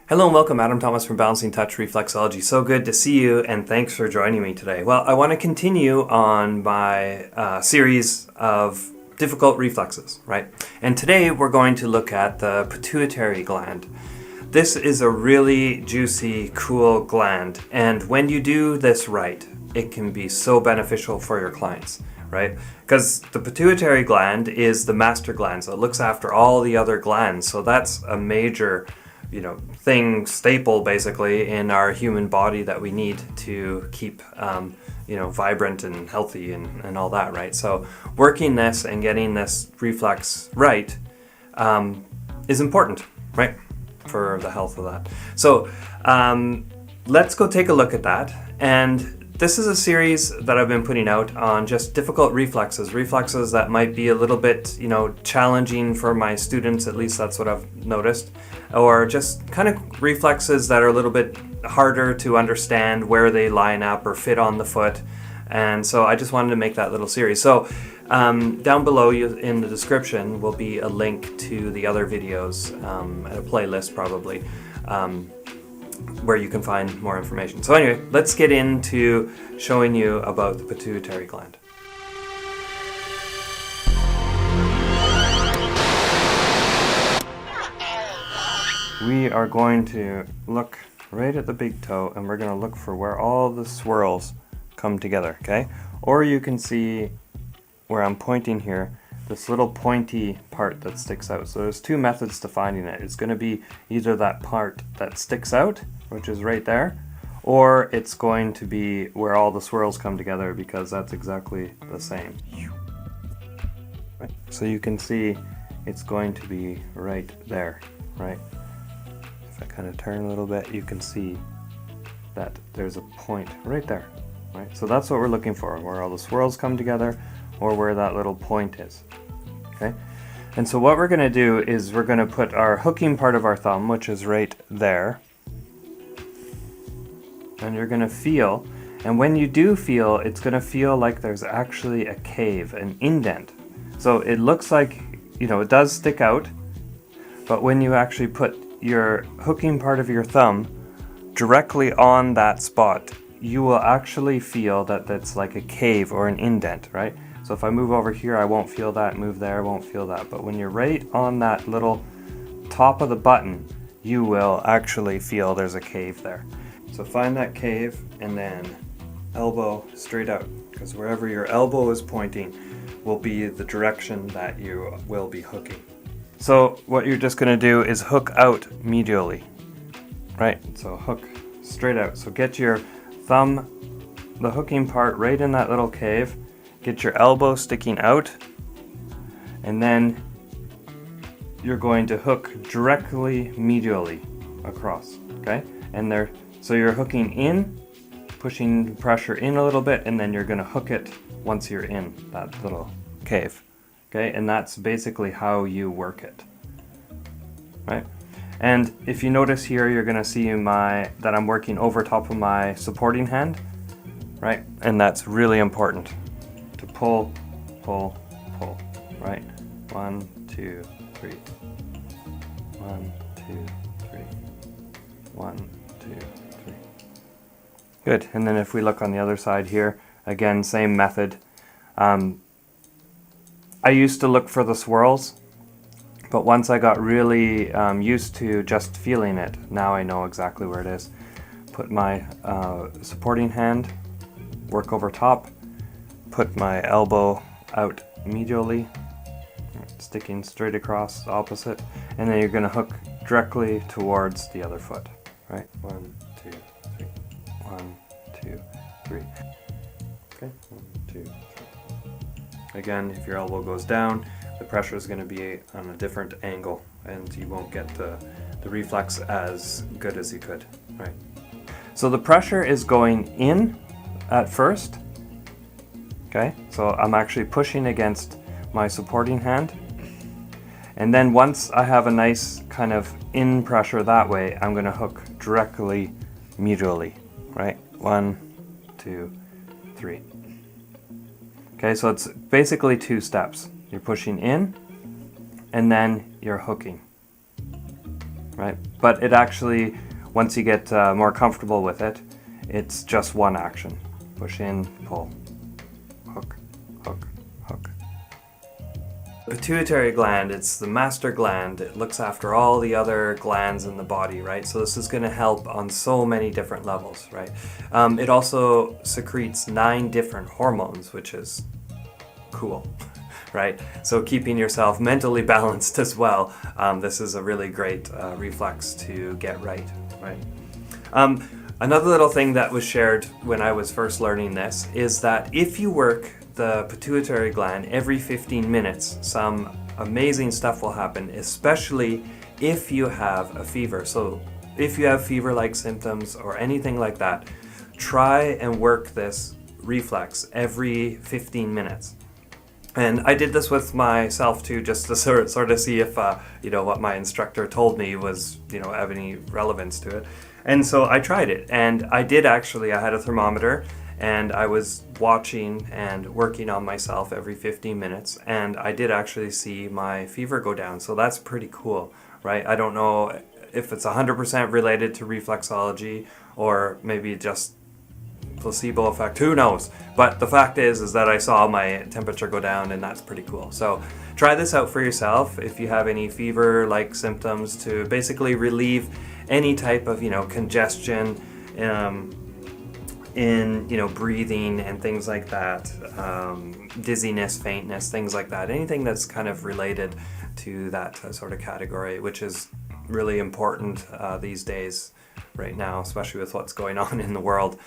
Hello and welcome, Adam Thomas from Balancing Touch Reflexology. So good to see you and thanks for joining me today. Well, I want to continue on my series of difficult reflexes, right? And today we're going to look at the pituitary gland. This is a really juicy, cool gland, and when you do this right, it can be so beneficial for your clients, right? Because the pituitary gland is the master gland, so it looks after all the other glands. So that's a major staple basically in our human body that we need to keep vibrant and healthy and all that, right? So working this and getting this reflex right is important, right, for the health of that. So let's go take a look at that. And this is a series that I've been putting out on just difficult reflexes that might be a little bit, challenging for my students, at least that's what I've noticed, or just kind of reflexes that are a little bit harder to understand where they line up or fit on the foot. And so I just wanted to make that little series. So down below in the description will be a link to the other videos, a playlist probably, where you can find more information. So anyway, let's get into showing you about the pituitary gland. We are going to look right at the big toe and we're going to look for where all the swirls come together, okay? Or you can see where I'm pointing here, this little pointy part that sticks out. So there's two methods to finding it. It's going to be either that part that sticks out, which is right there, or it's going to be where all the swirls come together, because that's exactly the same. Right. So you can see it's going to be right there, right? If I kind of turn a little bit, you can see that there's a point right there, right? So that's what we're looking for, where all the swirls come together or where that little point is, okay? And so what we're going to do is we're going to put our hooking part of our thumb, which is right there, and you're going to feel, and when you do feel, it's going to feel like there's actually a cave, an indent. So it looks like, it does stick out, but when you actually put your hooking part of your thumb directly on that spot, you will actually feel that that's like a cave or an indent, right? So if I move over here, I won't feel that, move there, I won't feel that. But when you're right on that little top of the button, you will actually feel there's a cave there. So find that cave and then elbow straight out, because wherever your elbow is pointing will be the direction that you will be hooking. So what you're just going to do is hook out medially, right? So hook straight out. So get your thumb, the hooking part right in that little cave, get your elbow sticking out, and then you're going to hook directly medially across, okay? And there, so you're hooking in, pushing pressure in a little bit, and then you're going to hook it once you're in that little cave, okay? And that's basically how you work it, right? And if you notice here, you're going to see that I'm working over top of my supporting hand, right? And that's really important to pull, pull, pull, right? 1, 2, 3. 1, 2, 3. 1, 2, 3. Good. And then if we look on the other side here, again, same method. I used to look for the swirls, but once I got really used to just feeling it, now I know exactly where it is. Put my supporting hand, work over top, put my elbow out medially, sticking straight across the opposite, and then you're going to hook directly towards the other foot, right? 1, 2, 3. 1, 2, 3. Okay, 1, 2, 3. Again, if your elbow goes down, the pressure is going to be on a different angle, and you won't get the reflex as good as you could, right? So the pressure is going in at first, okay? So I'm actually pushing against my supporting hand, and then once I have a nice kind of in pressure that way, I'm going to hook directly medially, right? 1, 2, 3. Okay, so it's basically 2 steps. You're pushing in, and then you're hooking. right? But it actually, once you get more comfortable with it, it's just one action. Push in, pull, hook, hook, hook. The pituitary gland, it's the master gland. It looks after all the other glands in the body, right? So this is going to help on so many different levels, right? It also secretes 9 different hormones, which is cool, right? So keeping yourself mentally balanced as well. This is a really great reflex to get right? Another little thing that was shared when I was first learning this is that if you work the pituitary gland every 15 minutes, some amazing stuff will happen, especially if you have a fever. So if you have fever-like symptoms or anything like that, try and work this reflex every 15 minutes. And I did this with myself too, just to sort of see if what my instructor told me was have any relevance to it. And so I tried it, and I had a thermometer, and I was watching and working on myself every 15 minutes, and I did actually see my fever go down. So that's pretty cool, right? I don't know if it's 100% related to reflexology or maybe just placebo effect, who knows? But the fact is that I saw my temperature go down, and that's pretty cool. So try this out for yourself if you have any fever-like symptoms, to basically relieve any type of congestion in breathing and things like that, dizziness, faintness, things like that, anything that's kind of related to that sort of category, which is really important these days right now, especially with what's going on in the world,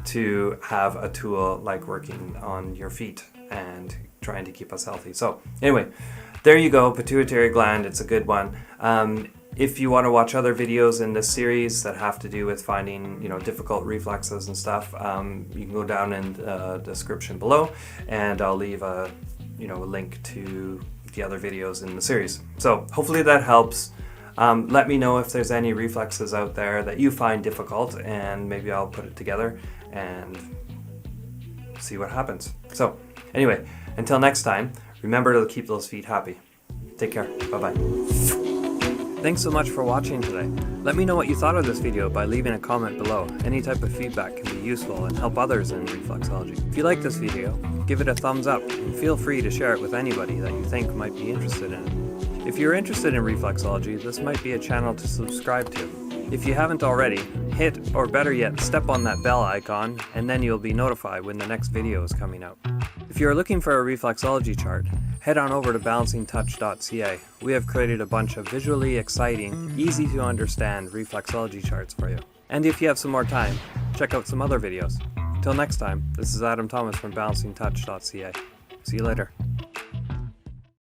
to have a tool like working on your feet and trying to keep us healthy. So anyway, there you go, pituitary gland, it's a good one. If you want to watch other videos in this series that have to do with finding difficult reflexes and stuff, you can go down in the description below, and I'll leave a link to the other videos in the series. So hopefully that helps. Let me know if there's any reflexes out there that you find difficult, and maybe I'll put it together and see what happens. So anyway, until next time, remember to keep those feet happy. Take care. Bye-bye. Thanks so much for watching today. Let me know what you thought of this video by leaving a comment below. Any type of feedback can be useful and help others in reflexology. If you like this video, give it a thumbs up, and feel free to share it with anybody that you think might be interested in it. If you're interested in reflexology, this might be a channel to subscribe to. If you haven't already, hit, or better yet, step on that bell icon, and then you'll be notified when the next video is coming out. If you're looking for a reflexology chart, head on over to balancingtouch.ca. We have created a bunch of visually exciting, easy to understand reflexology charts for you. And if you have some more time, check out some other videos. Till next time, this is Adam Thomas from balancingtouch.ca. See you later.